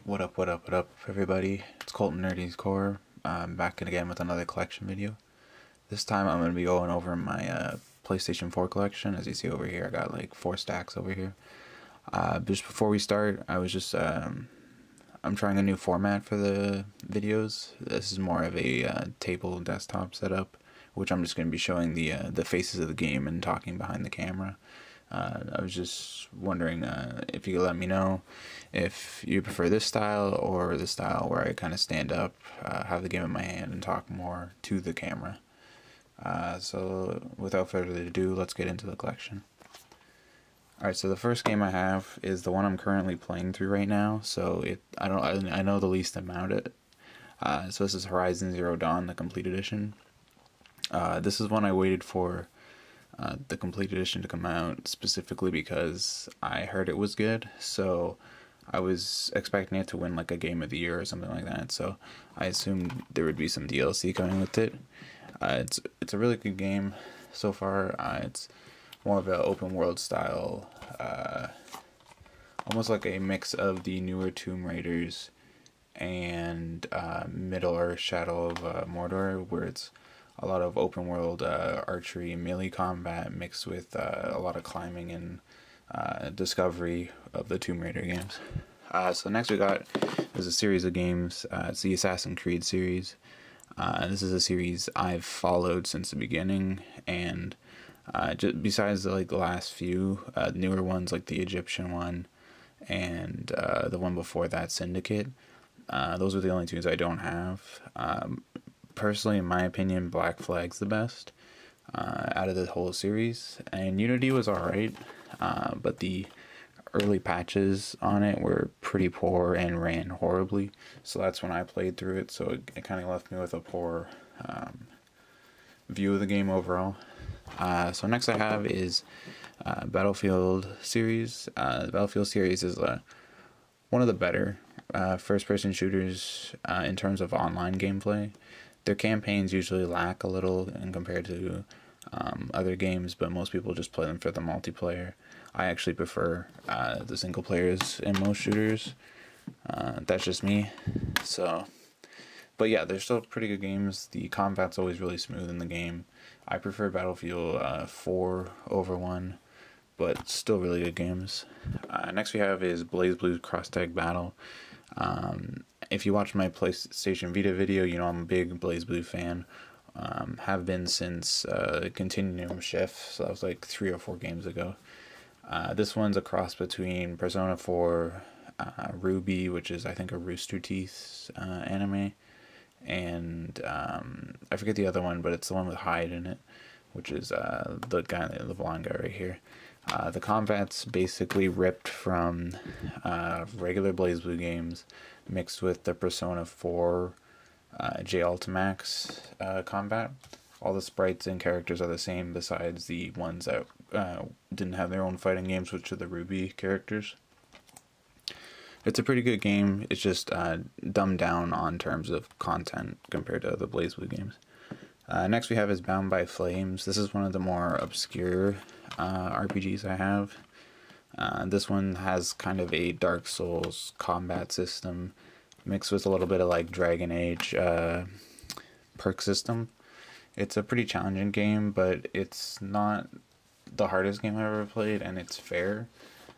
What up, everybody? It's Colton Nerdy's Core. I'm back again with another collection video. This time I'm going to be going over my PlayStation 4 collection. As you see over here, I got like 4 stacks over here. Just before we start, I was just, I'm trying a new format for the videos. This is more of a table desktop setup, which I'm just going to be showing the faces of the game and talking behind the camera. I was just wondering if you could let me know if you prefer this style or the style where I kind of stand up, have the game in my hand, and talk more to the camera. So without further ado, let's get into the collection. Alright, so the first game I have is the one I'm currently playing through right now. So I know the least amount of it. So this is Horizon Zero Dawn, the Complete Edition. This is one I waited for the Complete Edition to come out specifically because I heard it was good, so I was expecting it to win like a Game of the Year or something like that, so I assumed there would be some DLC coming with it. It's a really good game so far. It's more of an open world style, almost like a mix of the newer Tomb Raiders and Middle-earth Shadow of Mordor, where it's a lot of open world archery and melee combat mixed with a lot of climbing and discovery of the Tomb Raider games. So next we got is a series of games. It's the Assassin's Creed series. This is a series I've followed since the beginning, and just besides the last few newer ones like the Egyptian one and the one before that, Syndicate, those are the only two I don't have. Personally, in my opinion, Black Flag's the best out of the whole series, and Unity was alright, but the early patches on it were pretty poor and ran horribly, so that's when I played through it, so it kind of left me with a poor view of the game overall. So next I have is Battlefield series. The Battlefield series is one of the better first-person shooters in terms of online gameplay. Their campaigns usually lack a little in compared to other games, but most people just play them for the multiplayer. I actually prefer the single players in most shooters. That's just me. So, but yeah, they're still pretty good games. The combat's always really smooth in the game. I prefer Battlefield 4 over 1, but still really good games. Next we have is BlazBlue's Cross Tag Battle. If you watch my PlayStation Vita video, you know I'm a big BlazBlue fan. Have been since Continuum Shift, so that was like 3 or 4 games ago. This one's a cross between Persona 4, Ruby, which is I think a Rooster Teeth anime, and I forget the other one, but it's the one with Hyde in it, which is the blonde guy right here. The combat's basically ripped from regular BlazBlue games, mixed with the Persona 4 J Ultimax combat. All the sprites and characters are the same, besides the ones that didn't have their own fighting games, which are the Ruby characters. It's a pretty good game. It's just dumbed down on terms of content compared to the BlazBlue games. Next we have is Bound by Flames. This is one of the more obscure RPGs I have. This one has kind of a Dark Souls combat system mixed with a little bit of like Dragon Age perk system. It's a pretty challenging game, but it's not the hardest game I've ever played, and it's fair.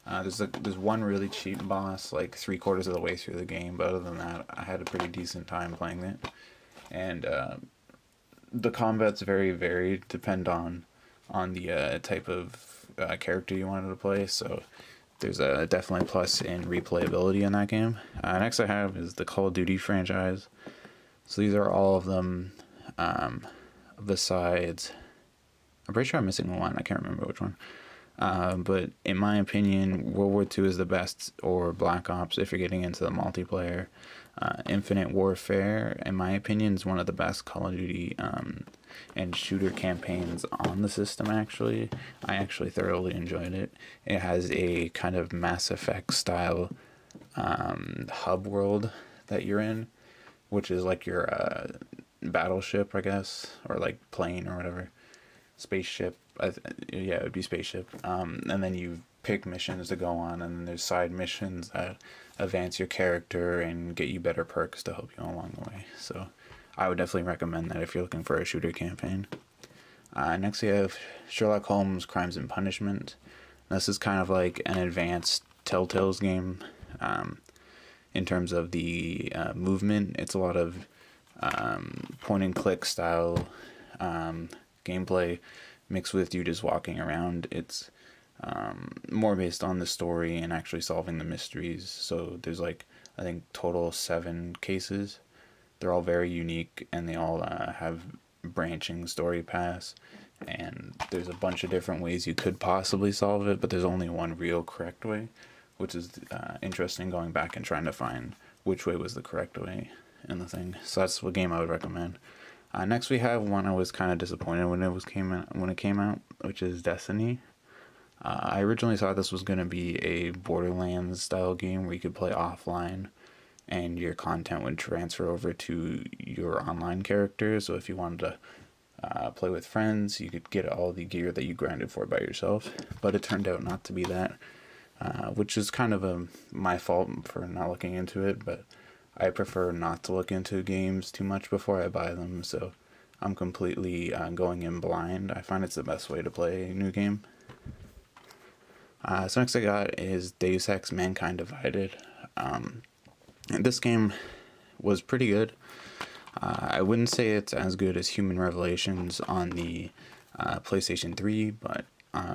There's one really cheap boss like 3/4 of the way through the game, but other than that, I had a pretty decent time playing it. And the combat's very varied, depend on the type of character you wanted to play, so there's a definitely plus in replayability in that game. Next I have is the Call of Duty franchise. So these are all of them, besides, I'm pretty sure I'm missing one, I can't remember which one. But in my opinion, World War II is the best, or Black Ops if you're getting into the multiplayer. Infinite Warfare, in my opinion, is one of the best Call of Duty and shooter campaigns on the system, actually. I actually thoroughly enjoyed it. It has a kind of Mass Effect style hub world that you're in, which is like your battleship, I guess, or like plane or whatever. Spaceship. Yeah, it would be spaceship. And then you pick missions to go on, and then there's side missions that advance your character and get you better perks to help you along the way. So I would definitely recommend that if you're looking for a shooter campaign. Next we have Sherlock Holmes Crimes and Punishment. This is kind of like an advanced Telltale's game. In terms of the movement, it's a lot of point and click style gameplay mixed with you just walking around. It's more based on the story and actually solving the mysteries. So there's like, I think total 7 cases. They're all very unique, and they all have branching story paths, and there's a bunch of different ways you could possibly solve it, but there's only one real correct way, which is interesting, going back and trying to find which way was the correct way in the thing. So that's a game I would recommend. Next we have one I was kind of disappointed when it came out, which is Destiny. I originally thought this was going to be a Borderlands style game where you could play offline and your content would transfer over to your online character. So if you wanted to play with friends, you could get all the gear that you grinded for by yourself. But it turned out not to be that, which is kind of my fault for not looking into it. But I prefer not to look into games too much before I buy them, so I'm completely going in blind. I find it's the best way to play a new game. So next I got is Deus Ex Mankind Divided. And this game was pretty good. I wouldn't say it's as good as Human Revelations on the PlayStation 3, but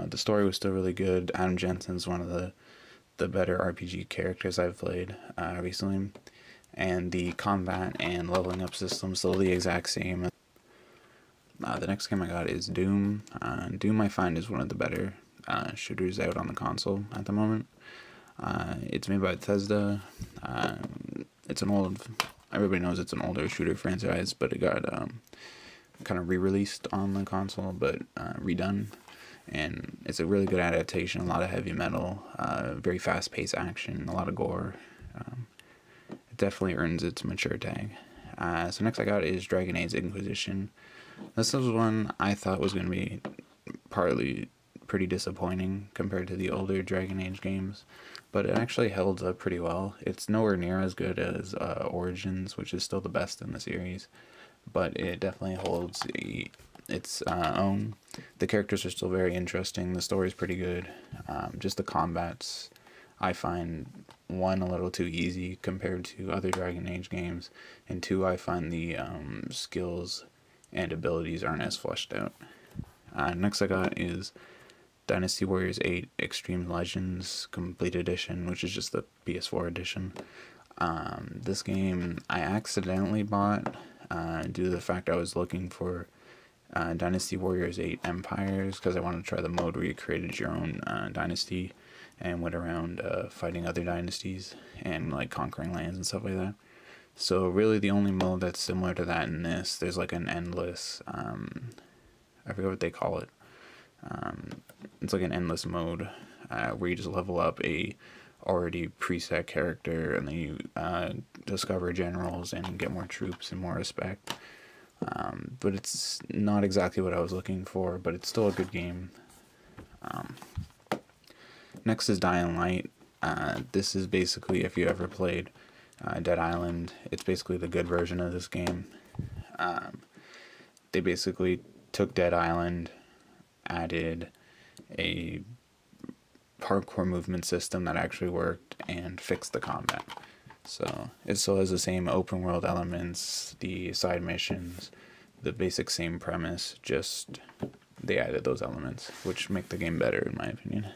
the story was still really good. Adam Jensen's one of the better RPG characters I've played recently. And the combat and leveling up system still the exact same. The next game I got is Doom. Doom I find is one of the better shooters out on the console at the moment. It's made by Bethesda. It's an old, everybody knows it's an older shooter franchise, but it got kind of re-released on the console, but redone. And it's a really good adaptation, a lot of heavy metal, very fast-paced action, a lot of gore. It definitely earns its mature tag. So next I got is Dragon Age Inquisition. This was one I thought was going to be partly pretty disappointing compared to the older Dragon Age games, but it actually held up pretty well. It's nowhere near as good as Origins, which is still the best in the series, but it definitely holds its own. The characters are still very interesting. The story's pretty good. Just the combats, I find, 1, a little too easy compared to other Dragon Age games, and 2, I find the skills and abilities aren't as fleshed out. Next I got is Dynasty Warriors 8 Extreme Legends Complete Edition, which is just the PS4 edition. This game I accidentally bought due to the fact I was looking for Dynasty Warriors 8 Empires, because I wanted to try the mode where you created your own dynasty and went around fighting other dynasties and like conquering lands and stuff like that. So really the only mode that's similar to that in this, there's like an endless, I forget what they call it. It's like an endless mode where you just level up a already preset character, and then you discover generals and get more troops and more respect. But it's not exactly what I was looking for, but it's still a good game. Next is Dying Light. This is basically, if you ever played Dead Island, it's basically the good version of this game. They basically took Dead Island, added a parkour movement system that actually worked, and fixed the combat. So it still has the same open world elements, the side missions, the basic same premise, just they added those elements, which make the game better in my opinion.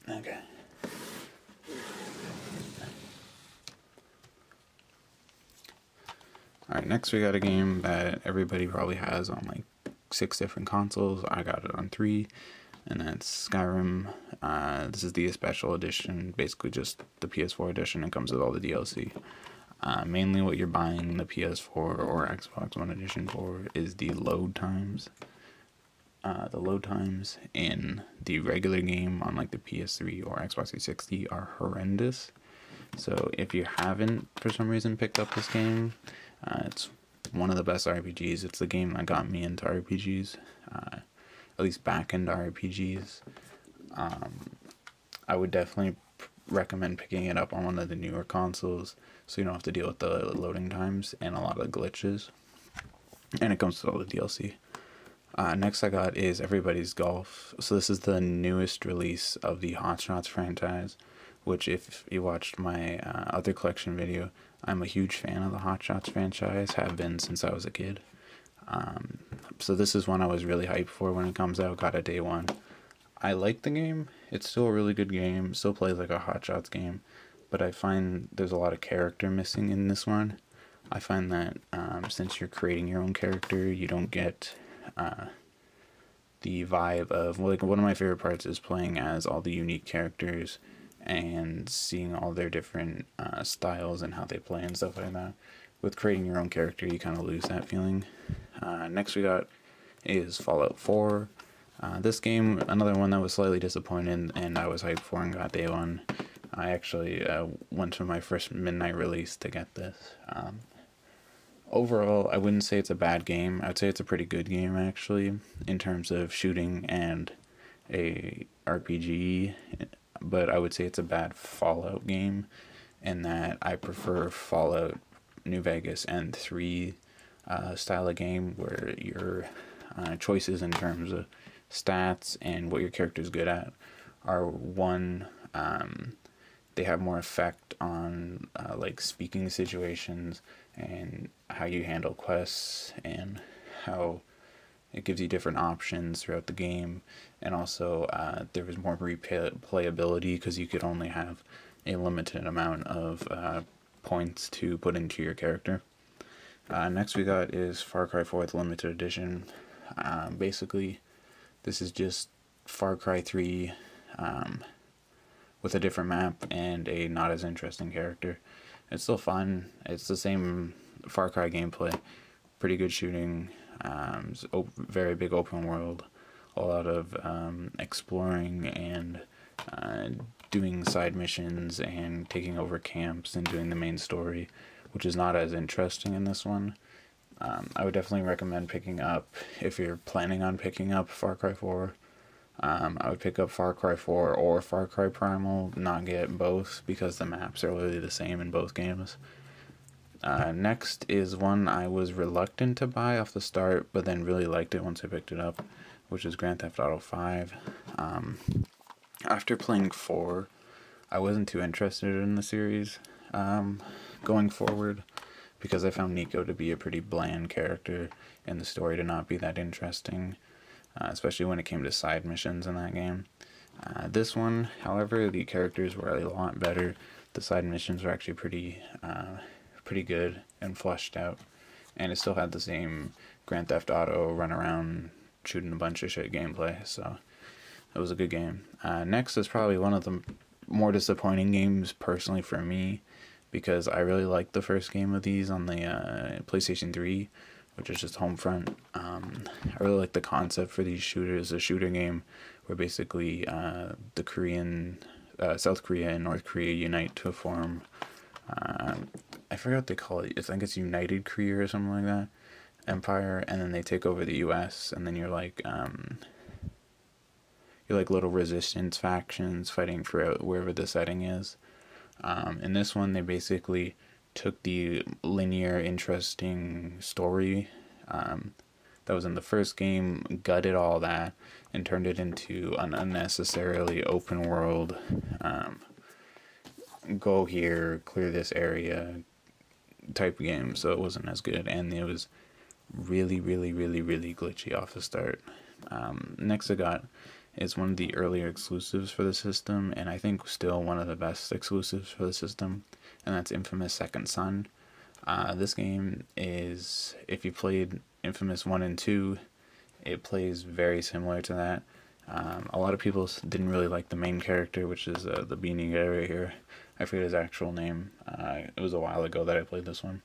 Okay. Alright, next we got a game that everybody probably has on like 6 different consoles. I got it on 3, and that's Skyrim. This is the special edition, basically just the PS4 edition. It comes with all the DLC. Mainly what you're buying the PS4 or Xbox One edition for is the load times. The load times in the regular game on like the PS3 or Xbox 360 are horrendous. So if you haven't for some reason picked up this game, it's one of the best RPGs. It's the game that got me into RPGs, at least back into RPGs. I would definitely recommend picking it up on one of the newer consoles, so you don't have to deal with the loading times and a lot of glitches. And it comes with all the DLC. Next I got is Everybody's Golf. So this is the newest release of the Hot Shots franchise, which if you watched my other collection video, I'm a huge fan of the Hot Shots franchise, have been since I was a kid. So this is one I was really hyped for when it comes out, got it day one. I like the game, it's still a really good game, still plays like a Hot Shots game, but I find there's a lot of character missing in this one. I find that since you're creating your own character, you don't get the vibe of, like, one of my favorite parts is playing as all the unique characters and seeing all their different styles and how they play and stuff like that. With creating your own character, you kind of lose that feeling. Next we got is Fallout 4. This game, another one that was slightly disappointed and I was hyped for and got day one. I actually went to my first midnight release to get this. Overall, I wouldn't say it's a bad game. I'd say it's a pretty good game, actually, in terms of shooting and a RPG, but I would say it's a bad Fallout game, in that I prefer Fallout New Vegas and 3 style of game, where your choices in terms of stats and what your character is good at are, one, they have more effect on like speaking situations and how you handle quests, and how it gives you different options throughout the game. And also there was more replayability because you could only have a limited amount of points to put into your character. Next we got is Far Cry 4th Limited Edition. Basically this is just Far Cry 3 with a different map and a not as interesting character. It's still fun. It's the same Far Cry gameplay. Pretty good shooting. Very big open world. A lot of exploring and doing side missions and taking over camps and doing the main story, which is not as interesting in this one. I would definitely recommend picking up, if you're planning on picking up Far Cry 4, I would pick up Far Cry 4 or Far Cry Primal, not get both, because the maps are literally the same in both games. Next is one I was reluctant to buy off the start, but then really liked it once I picked it up, which is Grand Theft Auto 5. After playing 4, I wasn't too interested in the series going forward, because I found Nico to be a pretty bland character and the story to not be that interesting. Especially when it came to side missions in that game. This one, however, the characters were a lot better. The side missions were actually pretty good and fleshed out, and it still had the same Grand Theft Auto run around shooting a bunch of shit gameplay, so it was a good game. Next is probably one of the more disappointing games personally for me, because I really liked the first game of these on the PlayStation 3, which is just Homefront. I really like the concept for these shooters, a shooter game where basically the Korean, South Korea and North Korea unite to form, I forgot what they call it, I think it's United Korea or something like that, empire, and then they take over the US, and then you're like little resistance factions fighting for wherever the setting is. In this one, they basically took the linear, interesting story that was in the first game, gutted all that, and turned it into an unnecessarily open world, go here, clear this area type game, so it wasn't as good, and it was really glitchy off the start. Next I got is one of the earlier exclusives for the system, and I think still one of the best exclusives for the system, and that's Infamous Second Son. This game is, if you played Infamous 1 and 2, it plays very similar to that. A lot of people didn't really like the main character, which is the beanie guy right here. I forget his actual name. It was a while ago that I played this one.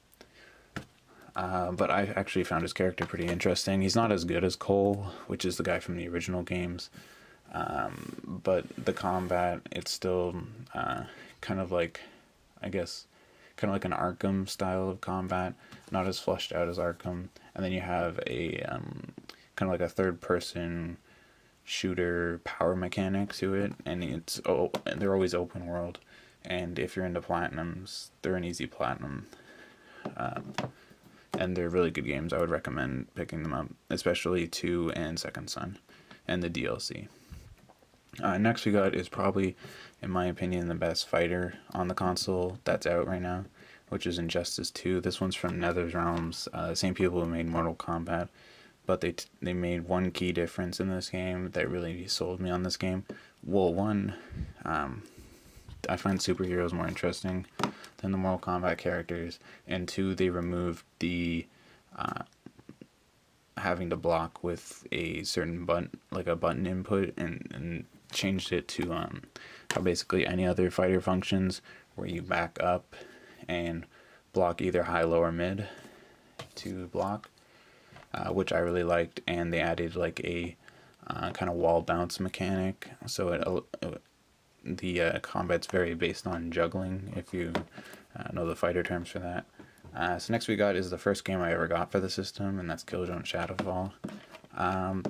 But I actually found his character pretty interesting. He's not as good as Cole, which is the guy from the original games. But the combat, it's still kind of like, I guess, kind of like an Arkham style of combat, not as fleshed out as Arkham. And then you have a kind of like a third person shooter power mechanic to it, and they're always open world. And if you're into platinums, they're an easy platinum. And they're really good games. I would recommend picking them up, especially 2 and Second Son, and the DLC. Next we got is probably, in my opinion, the best fighter on the console that's out right now, which is Injustice 2. This one's from NFS Realms, same people who made Mortal Kombat, but they made one key difference in this game that really sold me on this game. Well, one, I find superheroes more interesting than the Mortal Kombat characters, and 2, they removed the having to block with a certain button, like a button input, and changed it to how basically any other fighter functions, where you back up and block either high, low, or mid to block, which I really liked. And they added like a kind of wall bounce mechanic, so the combat's very based on juggling, if you know the fighter terms for that. So next we got is the first game I ever got for the system, and that's Killzone Shadowfall.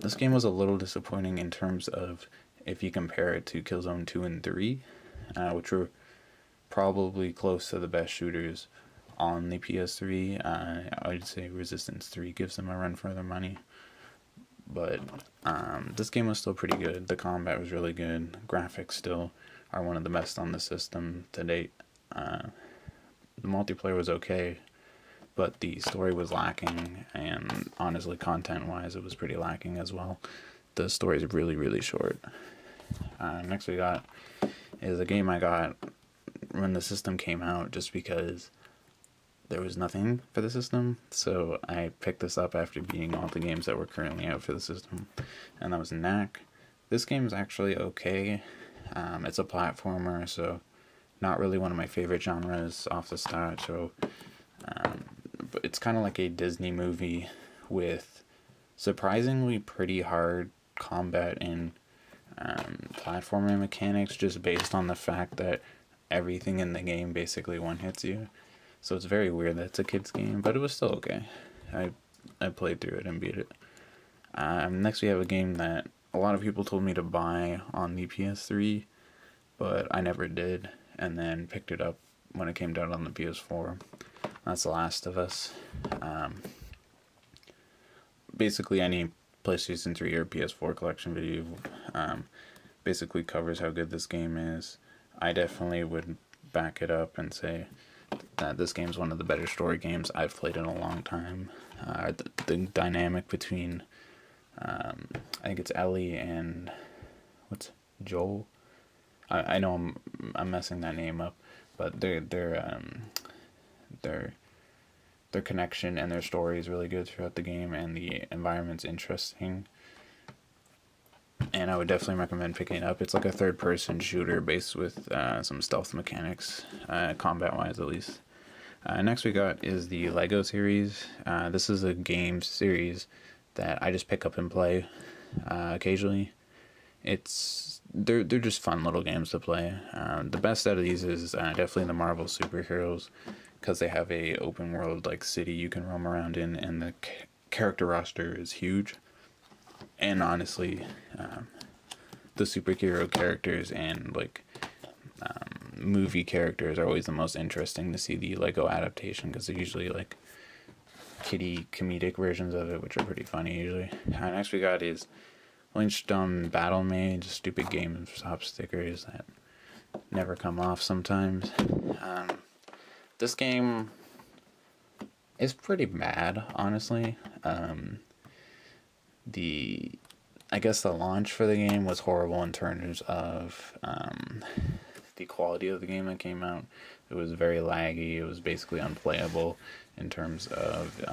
This game was a little disappointing in terms of if you compare it to Killzone 2 and 3, which were probably close to the best shooters on the PS3. I would say Resistance 3 gives them a run for their money. But this game was still pretty good. The combat was really good. Graphics still are one of the best on the system to date. The multiplayer was okay, but the story was lacking, and honestly, content-wise, it was pretty lacking as well. The story is really, really short. Next we got is a game I got when the system came out, just because there was nothing for the system, so I picked this up after beating all the games that were currently out for the system, and that was Knack. This game is actually okay. It's a platformer, so not really one of my favorite genres off the start, so but it's kind of like a Disney movie with surprisingly pretty hard combat and platforming mechanics, just based on the fact that everything in the game basically one-hits you. So it's very weird that it's a kid's game, but it was still okay. I played through it and beat it. Next we have a game that a lot of people told me to buy on the PS3, but I never did, and then picked it up when it came out on the PS4. That's The Last of Us. Basically any PlayStation 3 or PS4 collection video basically covers how good this game is. I definitely would back it up and say that this game's one of the better story games I've played in a long time. The dynamic between I think it's Ellie and what's Joel. I know I'm messing that name up, but their connection and their story is really good throughout the game, and the environment's interesting. And I would definitely recommend picking it up. It's like a third-person shooter based with some stealth mechanics, combat-wise at least. Next we got is the Lego series. This is a game series that I just pick up and play occasionally. They're just fun little games to play. The best out of these is definitely the Marvel superheroes, because they have a open world like city you can roam around in, and the character roster is huge. And honestly, the superhero characters and like movie characters are always the most interesting to see the Lego adaptation, because they're usually like kiddie comedic versions of it, which are pretty funny usually. Next we got is Lynch Tom Battle, just stupid GameStop stickers that never come off sometimes. This game is pretty bad, honestly. I guess the launch for the game was horrible in terms of the quality of the game that came out. It was very laggy. It was basically unplayable in terms of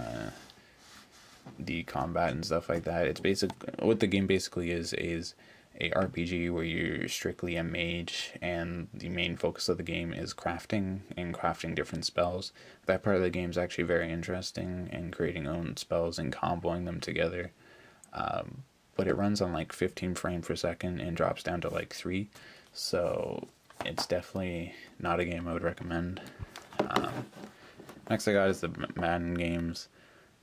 the combat and stuff like that. It's what the game basically is a RPG where you're strictly a mage, and the main focus of the game is crafting and crafting different spells. That part of the game is actually very interesting, and creating own spells and comboing them together. But it runs on like 15 frames per second and drops down to like 3, so it's definitely not a game I would recommend. Next I got is the Madden games.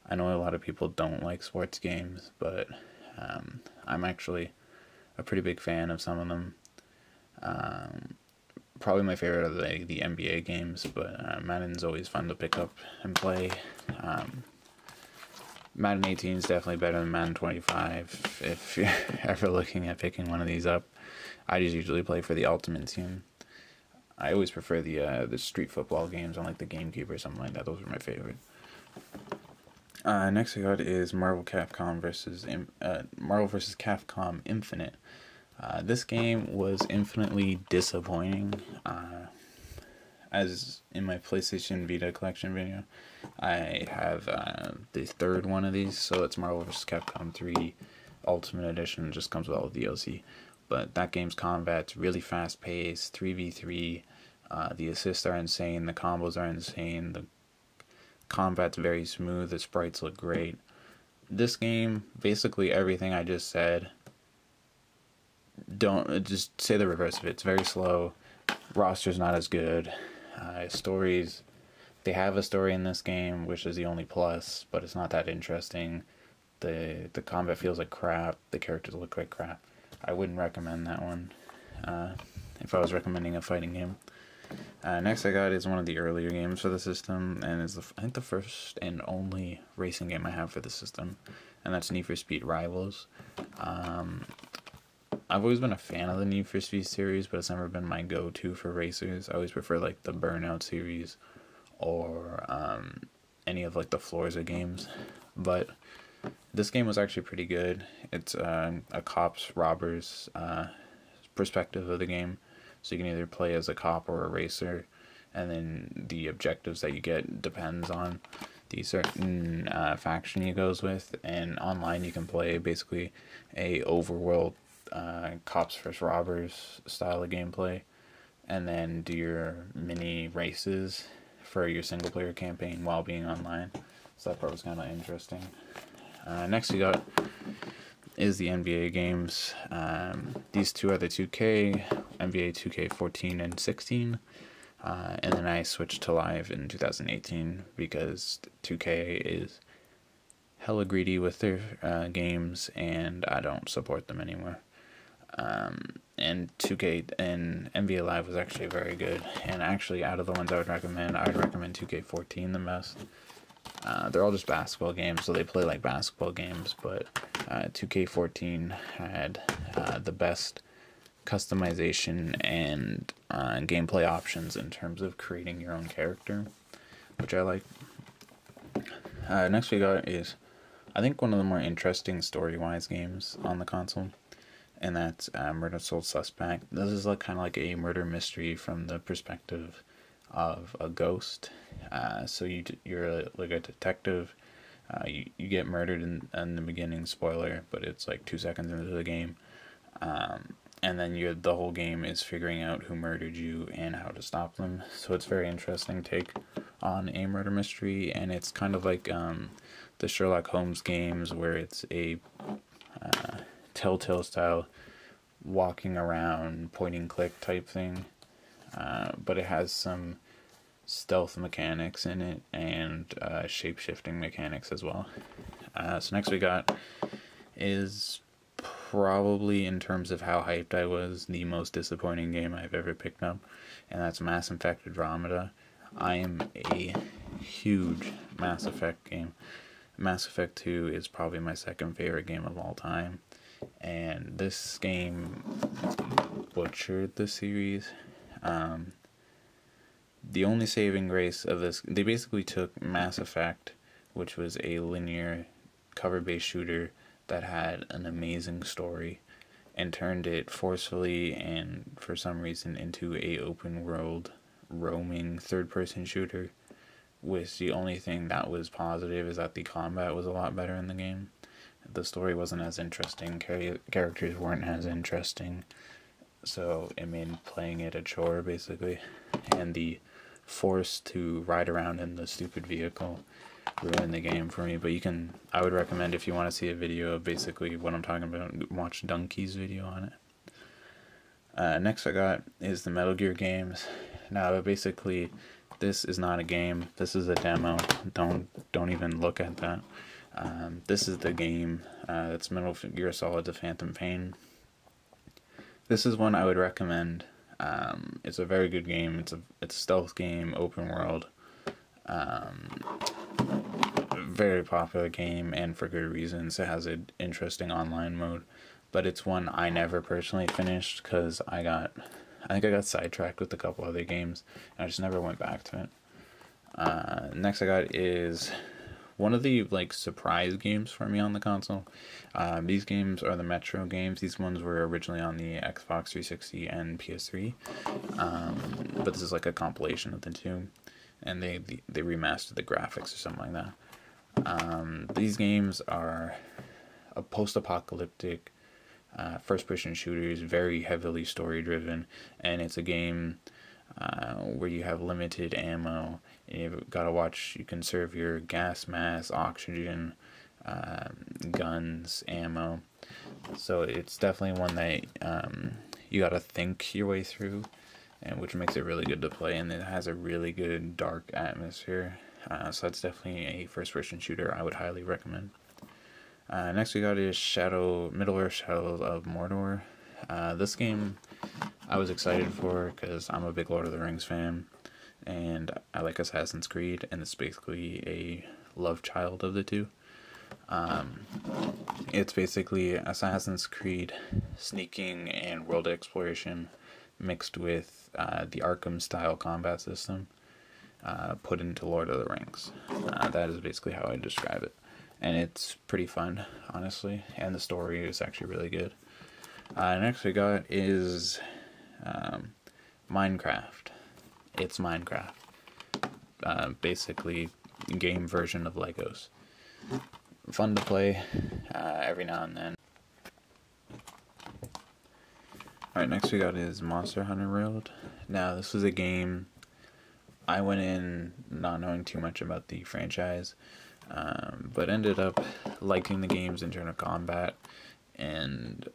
I know a lot of people don't like sports games, but I'm actually a pretty big fan of some of them. Probably my favorite are the NBA games, but Madden's always fun to pick up and play. Madden 18 is definitely better than Madden 25 if you're ever looking at picking one of these up. I just usually play for the Ultimate Team. I always prefer the street football games on like the GameCube or something like that. Those are my favorite. Next I got is Marvel vs. Capcom Infinite. This game was infinitely disappointing. As in my PlayStation Vita collection video, I have the third one of these, so it's Marvel vs. Capcom 3 Ultimate Edition. It just comes with all the DLC. But that game's combat's really fast paced, 3v3. The assists are insane, the combos are insane, the combat's very smooth, the sprites look great. This game, basically everything I just said, don't just say the reverse of it. It's very slow, roster's not as good, stories, they have a story in this game, which is the only plus, but it's not that interesting. The combat feels like crap, the characters look like crap. I wouldn't recommend that one if I was recommending a fighting game. Next I got is one of the earlier games for the system, and is I think the first and only racing game I have for the system, and that's Need for Speed Rivals. I've always been a fan of the Need for Speed series, but it's never been my go-to for racers. I always prefer like the Burnout series or any of like the Forza games, but this game was actually pretty good. It's a cops robbers perspective of the game, so you can either play as a cop or a racer, and then the objectives that you get depends on the certain faction you goes with. And online you can play basically a overworld cops versus robbers style of gameplay, and then do your mini races for your single player campaign while being online. So that part was kind of interesting. Next we got is the NBA games. These two are the 2K, NBA 2K14 and 16. And then I switched to live in 2018 because 2K is hella greedy with their games, and I don't support them anymore. And 2K and NBA Live was actually very good. And actually, out of the ones I would recommend 2K14 the best. They're all just basketball games, so they play like basketball games, but 2K14 had the best customization and gameplay options in terms of creating your own character, which I like. Next we got is, I think, one of the more interesting story-wise games on the console, and that's Murder Soul Suspect. This is like kind of like a murder mystery from the perspective of a ghost. So you're like a detective. You get murdered in the beginning, spoiler, but it's like 2 seconds into the game. And then the whole game is figuring out who murdered you and how to stop them. So it's very interesting take on a murder mystery, and it's kind of like the Sherlock Holmes games, where it's a Telltale style walking around point and click type thing, but it has some stealth mechanics in it and shape-shifting mechanics as well. So next we got is probably, in terms of how hyped I was, the most disappointing game I've ever picked up, and that's Mass Effect Andromeda. I am a huge Mass Effect game. Mass Effect 2 is probably my second favorite game of all time, and this game butchered the series. The only saving grace of this, they basically took Mass Effect, which was a linear cover-based shooter that had an amazing story, and turned it forcefully and for some reason into a open world roaming third-person shooter, with the only thing that was positive is that the combat was a lot better in the game. The story wasn't as interesting, characters weren't as interesting, so it made playing it a chore basically, and the force to ride around in the stupid vehicle ruined the game for me. But I would recommend, if you want to see a video of basically what I'm talking about, watch Donkey's video on it. Next I got is the Metal Gear games. Now it basically This is not a game. This is a demo. Don't even look at that. This is the game. It's Metal Gear Solid: The Phantom Pain. This is one I would recommend. It's a very good game. It's a stealth game, open world. Very popular game, and for good reasons. It has an interesting online mode, but it's one I never personally finished because I think I got sidetracked with a couple other games, and I just never went back to it. Next I got is one of the surprise games for me on the console. These games are the Metro games. These ones were originally on the Xbox 360 and PS3, but this is like a compilation of the two, and they remastered the graphics or something like that. These games are a post-apocalyptic first-person shooters, very heavily story-driven, and it's a game where you have limited ammo, and you've got to watch, you conserve your gas mask, oxygen, guns, ammo. So it's definitely one that you got to think your way through, and which makes it really good to play, and it has a really good dark atmosphere. So that's definitely a first-person shooter I would highly recommend. Next we got is Middle-earth Shadow of Mordor. This game I was excited for because I'm a big Lord of the Rings fan, and I like Assassin's Creed, and it's basically a love child of the two. It's basically Assassin's Creed sneaking and world exploration mixed with the Arkham style combat system put into Lord of the Rings. That is basically how I describe it. And it's pretty fun, honestly, and the story is actually really good. Next we got is Minecraft. It's Minecraft. Basically, game version of Legos. Fun to play every now and then. Alright, next we got is Monster Hunter World. Now, this was a game I went in not knowing too much about the franchise, but ended up liking the game's internal combat and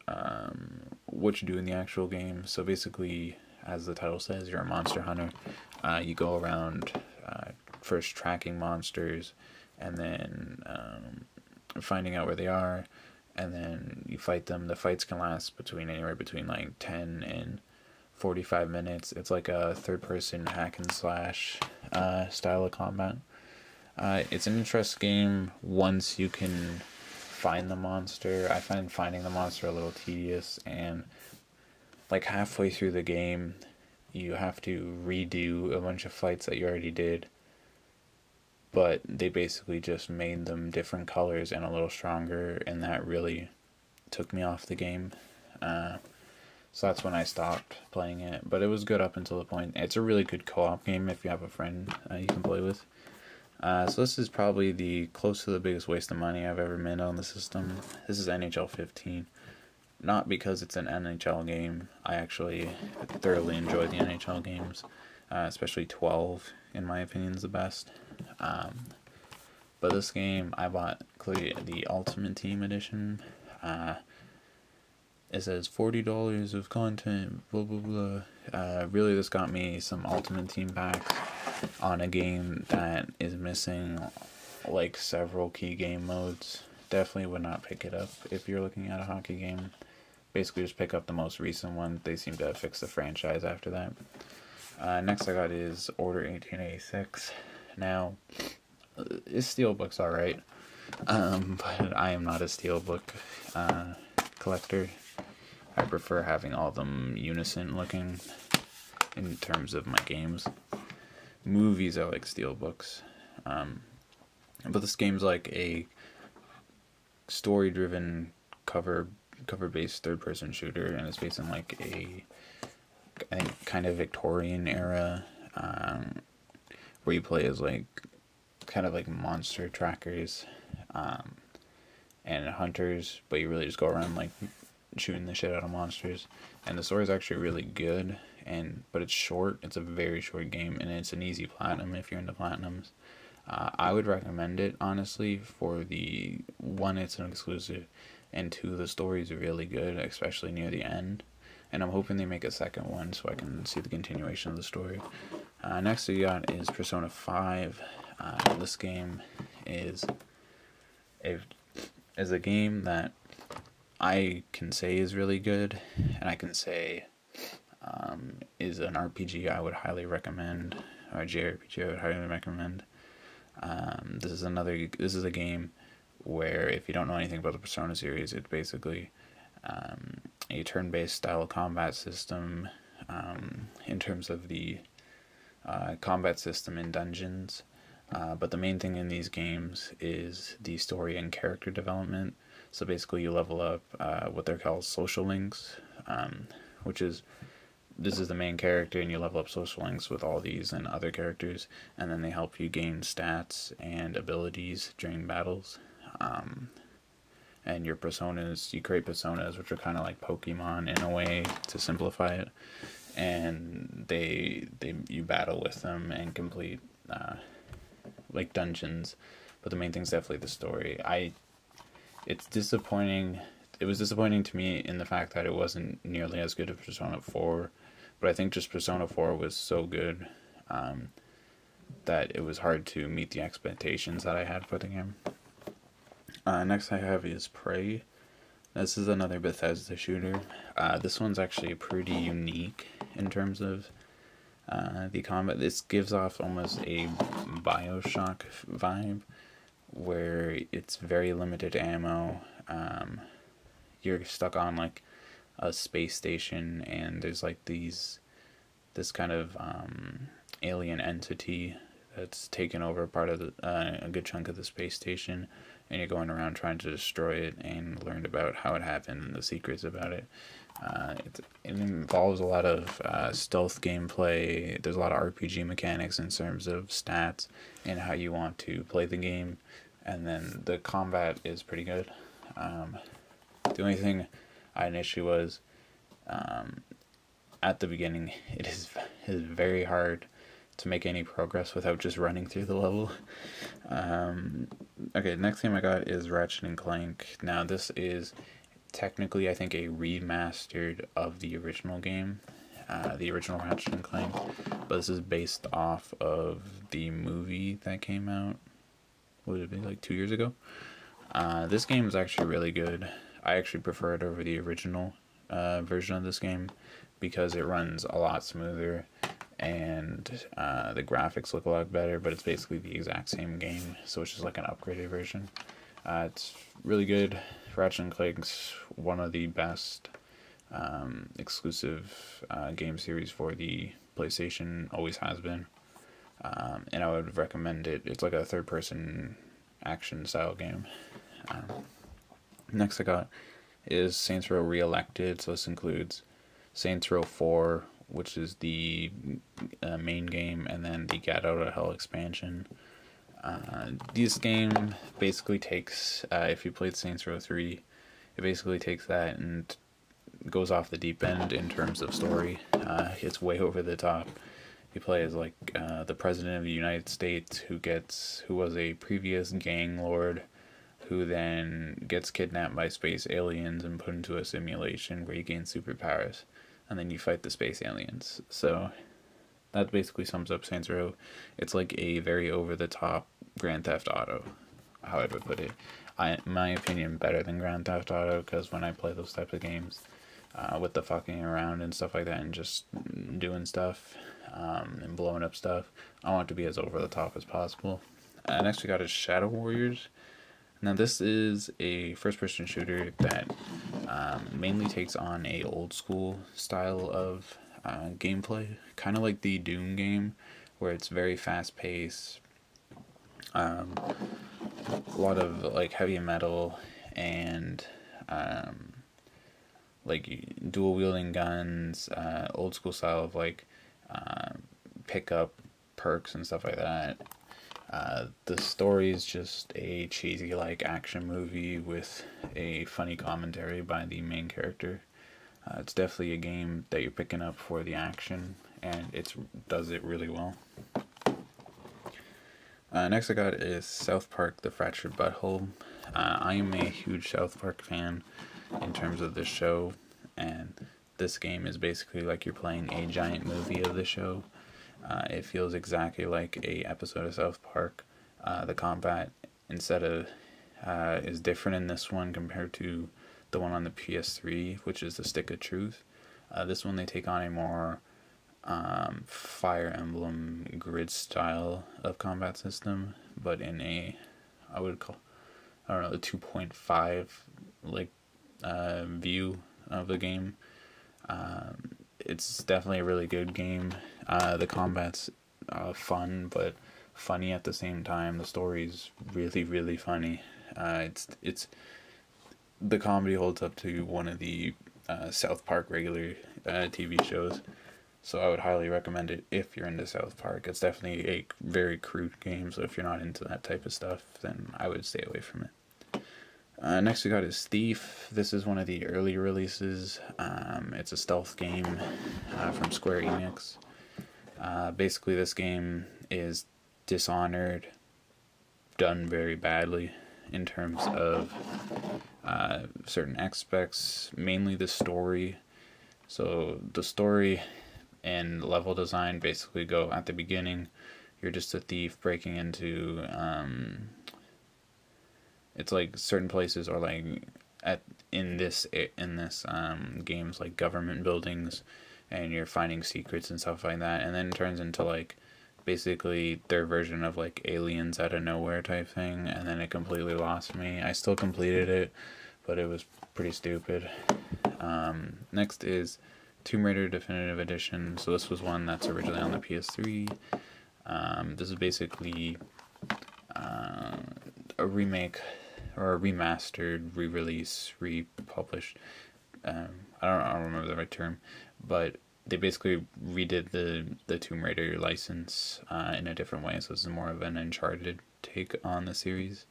what you do in the actual game. So basically, as the title says, you're a monster hunter. You go around first tracking monsters, and then finding out where they are, and then you fight them. The fights can last anywhere between 10 and 45 minutes. It's like a third-person hack and slash style of combat. It's an interesting game once you can find the monster. I find finding the monster a little tedious, and halfway through the game you have to redo a bunch of fights that you already did, but they basically just made them different colors and a little stronger, and that really took me off the game. So that's when I stopped playing it, but it was good up until the point. It's a really good co-op game if you have a friend you can play with. So this is probably close to the biggest waste of money I've ever made on the system. This is NHL 15. Not because it's an NHL game. I actually thoroughly enjoy the NHL games, especially 12, in my opinion, is the best. But this game, I bought clearly the Ultimate Team edition. It says $40 of content, blah blah blah. Really, this got me some Ultimate Team packs on a game that is missing several key game modes. Definitely would not pick it up if you're looking at a hockey game. Basically, just pick up the most recent one. They seem to have fixed the franchise after that. Next I got is Order 1886. Now, his steelbook's alright, but I am not a steelbook collector. I prefer having all of them unison looking in terms of my games. Movies I like steelbooks, but this game's like a story-driven cover-based third-person shooter, and it's based on I think kind of Victorian era, where you play as kind of monster trackers and hunters, but you really just go around shooting the shit out of monsters. And the story is actually really good, but it's short. It's a very short game, and it's an easy platinum if you're into platinums. I would recommend it, honestly, for one, it's an exclusive, and two, the story is really good, especially near the end. And I'm hoping they make a second one so I can see the continuation of the story. Next we got is Persona 5. This game is a game that I can say is really good, and I can say is an RPG I would highly recommend, or a JRPG I would highly recommend. This is a game where, if you don't know anything about the Persona series, it's basically a turn-based style combat system in terms of the combat system in dungeons. But the main thing in these games is the story and character development. So basically you level up what they're called social links, which is, this is the main character, and you level up social links with all these and other characters, and then they help you gain stats and abilities during battles. And your personas, you create personas, which are kind of like Pokemon in a way, to simplify it, and you battle with them and complete like dungeons. But the main thing is definitely the story. It's disappointing. It was disappointing to me in the fact that it wasn't nearly as good as Persona 4, but I think just Persona 4 was so good that it was hard to meet the expectations that I had for the game. Next I have is Prey. This is another Bethesda shooter. This one's actually pretty unique in terms of the combat. This gives off almost a BioShock vibe, where it's very limited ammo. You're stuck on like a space station, and there's like this kind of alien entity that's taken over part of a good chunk of the space station, and you're going around trying to destroy it and learn about how it happened and the secrets about it. It involves a lot of stealth gameplay. There's a lot of RPG mechanics in terms of stats and how you want to play the game, and then the combat is pretty good. The only thing I had an issue was at the beginning it is very hard to make any progress without just running through the level. Okay, next game I got is Ratchet Clank. Now this is technically, I think, a remastered of the original game, the original Ratchet Clank, but this is based off of the movie that came out, what would it be, like 2 years ago? This game is actually really good. I actually prefer it over the original version of this game because it runs a lot smoother, and the graphics look a lot better, but it's basically the exact same game, so it's just like an upgraded version. It's really good. Ratchet & Clank's one of the best exclusive game series for the PlayStation, always has been, and I would recommend it. It's like a third-person action style game. Next I got is Saints Row Reelected. So this includes Saints Row 4, which is the main game, and then the Get Out of Hell expansion. This game basically takes, if you played Saints Row 3, it basically takes that and goes off the deep end in terms of story. It's way over the top. You play as like the President of the United States who was a previous gang lord, who then gets kidnapped by space aliens and put into a simulation where he gains superpowers, and then you fight the space aliens. So that basically sums up Saints Row. It's like a very over-the-top Grand Theft Auto, how I would put it. In my opinion, better than Grand Theft Auto, because when I play those types of games, with the fucking around and stuff like that, and just doing stuff, and blowing up stuff, I want it to be as over-the-top as possible. Next we got is Shadow Warriors. Now this is a first-person shooter that mainly takes on a old-school style of gameplay, kind of like the Doom game, where it's very fast-paced, a lot of like heavy metal and like dual-wielding guns, old-school style of like pick-up perks and stuff like that. The story is just a cheesy like action movie with a funny commentary by the main character. It's definitely a game that you're picking up for the action, and it does it really well. Next I got is South Park: The Fractured Butthole. I am a huge South Park fan in terms of this show, and this game is basically like you're playing a giant movie of the show. It feels exactly like a episode of South Park. The combat instead of is different in this one compared to the one on the PS3, which is the Stick of Truth. This one they take on a more Fire Emblem grid style of combat system, but in a, I don't know, the 2.5 like view of the game. It's definitely a really good game. The combat's fun, but funny at the same time. The story's really, really funny. It's the comedy holds up to one of the South Park regular TV shows. So I would highly recommend it if you're into South Park. It's definitely a very crude game, so if you're not into that type of stuff, then I would stay away from it. Next we got is Thief. This is one of the early releases. It's a stealth game from Square Enix. Basically this game is Dishonored done very badly in terms of certain aspects, mainly the story. So the story and level design basically go at the beginning. You're just a thief breaking into it's like certain places are like in this games like government buildings, and you're finding secrets and stuff like that, and then it turns into like basically their version of like aliens out of nowhere type thing, and then it completely lost me. I still completed it, but it was pretty stupid. Next is Tomb Raider Definitive Edition. So this was one that's originally on the PS3. This is basically a remake or a remastered, re-release, republished. I don't remember the right term, but they basically redid the Tomb Raider license in a different way. So this is more of an Uncharted take on the series.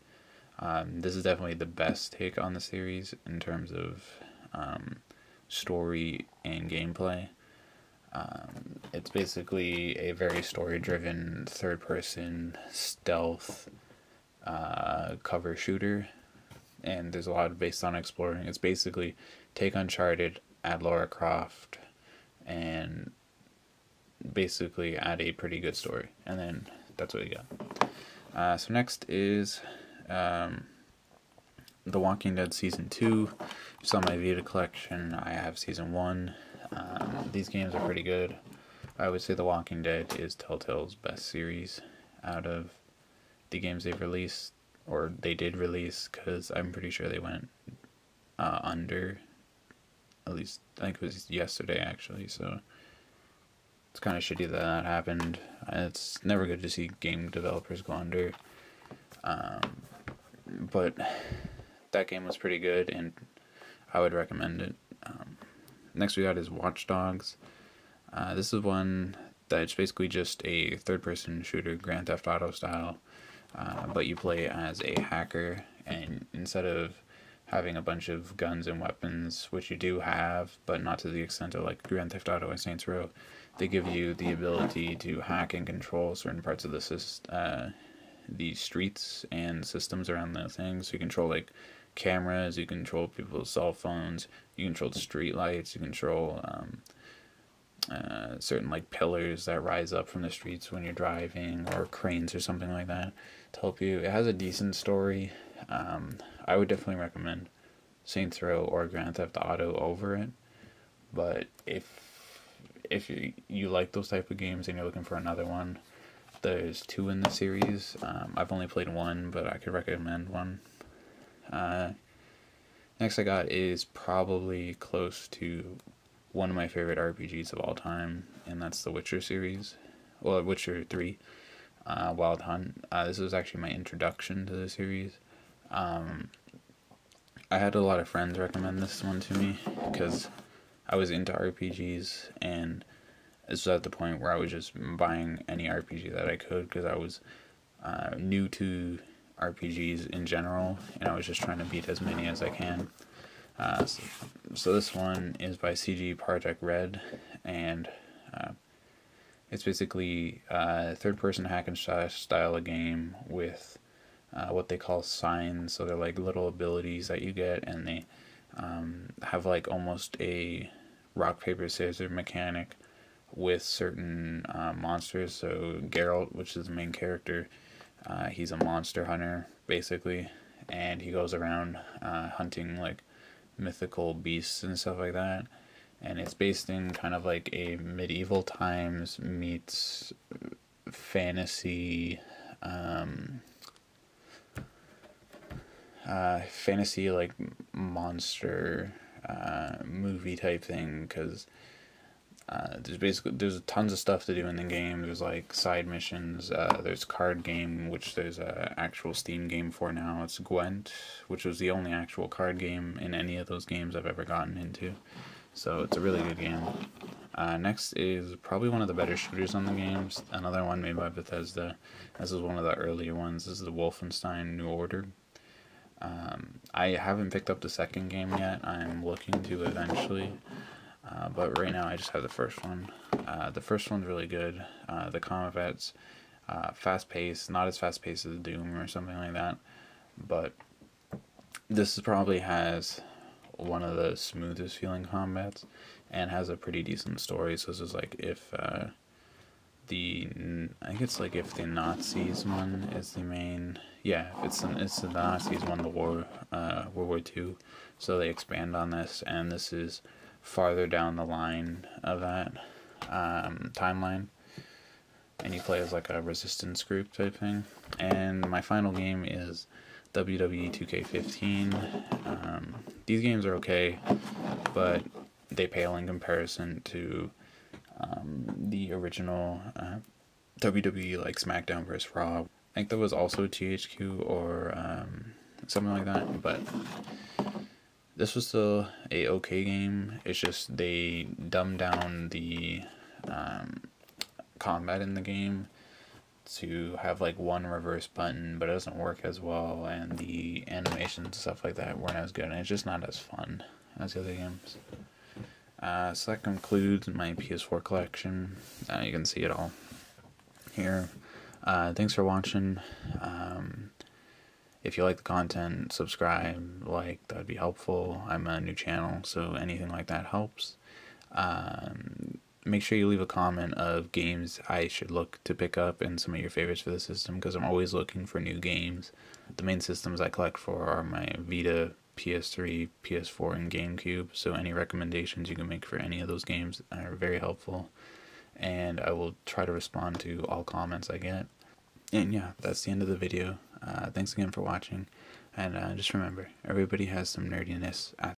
This is definitely the best take on the series in terms of story and gameplay. It's basically a very story-driven third-person stealth cover shooter, and there's a lot based on exploring. It's basically take Uncharted, add Lara Croft, and basically add a pretty good story, and then that's what you got. So next is The Walking Dead Season 2. Just on my Vita collection, I have Season 1. These games are pretty good. I would say The Walking Dead is Telltale's best series out of the games they've released, or they did release, because I'm pretty sure they went under, at least I think it was yesterday actually, so it's kind of shitty that happened. It's never good to see game developers go under, but that game was pretty good and I would recommend it. Next we got is Watch Dogs. This is one that's basically just a third-person shooter, Grand Theft Auto style, but you play as a hacker, and instead of having a bunch of guns and weapons, which you do have, but not to the extent of like Grand Theft Auto and Saints Row, they give you the ability to hack and control certain parts of the streets and systems around the thing. So you control like cameras, you control people's cell phones, you control the street lights, you control certain like pillars that rise up from the streets when you're driving, or cranes or something like that to help you. It has a decent story. I would definitely recommend Saints Row or Grand Theft Auto over it, but if you like those type of games and you're looking for another one, there's 2 in the series. I've only played 1, but I could recommend 1. Next I got is probably close to one of my favorite RPGs of all time, and that's the Witcher series. Well, Witcher 3, Wild Hunt. This was actually my introduction to the series. I had a lot of friends recommend this one to me because I was into RPGs, and this was at the point where I was just buying any RPG that I could because I was new to RPGs in general, and I was just trying to beat as many as I can. So this one is by CG Project Red, and it's basically a third-person hack and slash style of game with what they call signs. So they're like little abilities that you get, and they have like almost a rock paper scissors mechanic with certain monsters. So Geralt, which is the main character, he's a monster hunter basically, and he goes around hunting like mythical beasts and stuff like that. And it's based in kind of like a medieval times meets fantasy, fantasy like monster movie type thing, because there's tons of stuff to do in the game. There's like side missions. There's card game, which there's a actual Steam game for now. It's Gwent, which was the only actual card game in any of those games I've ever gotten into. So it's a really good game. Next is probably one of the better shooters on the games. Another one made by Bethesda. This is one of the earlier ones. This is the Wolfenstein New Order. I haven't picked up the second game yet. I'm looking to eventually. But right now I just have the first one. The first one's really good. The combat's fast-paced. Not as fast-paced as Doom or something like that. But this probably has one of the smoothest feeling combats, and has a pretty decent story. So this is like if I think it's like if the Nazis one is the main, it's the Nazis won the war, World War II, so they expand on this, and this is farther down the line of that timeline, and you play as like a resistance group type thing. And my final game is WWE 2K15. These games are okay, but they pale in comparison to the original WWE, like SmackDown vs. Raw. I think there was also THQ or something like that, but this was still a okay game. It's just they dumbed down the combat in the game to have like one reverse button, but it doesn't work as well, and the animations and stuff like that weren't as good, and it's just not as fun as the other games. So that concludes my PS4 collection. You can see it all here. Thanks for watching. If you like the content, subscribe, like, that'd be helpful. I'm a new channel, so anything like that helps. Make sure you leave a comment of games I should look to pick up and some of your favorites for the system, because I'm always looking for new games. The main systems I collect for are my Vita, PS3, PS4, and GameCube, so any recommendations you can make for any of those games are very helpful, and I will try to respond to all comments I get. And yeah, that's the end of the video. Thanks again for watching, and just remember, everybody has some nerdiness at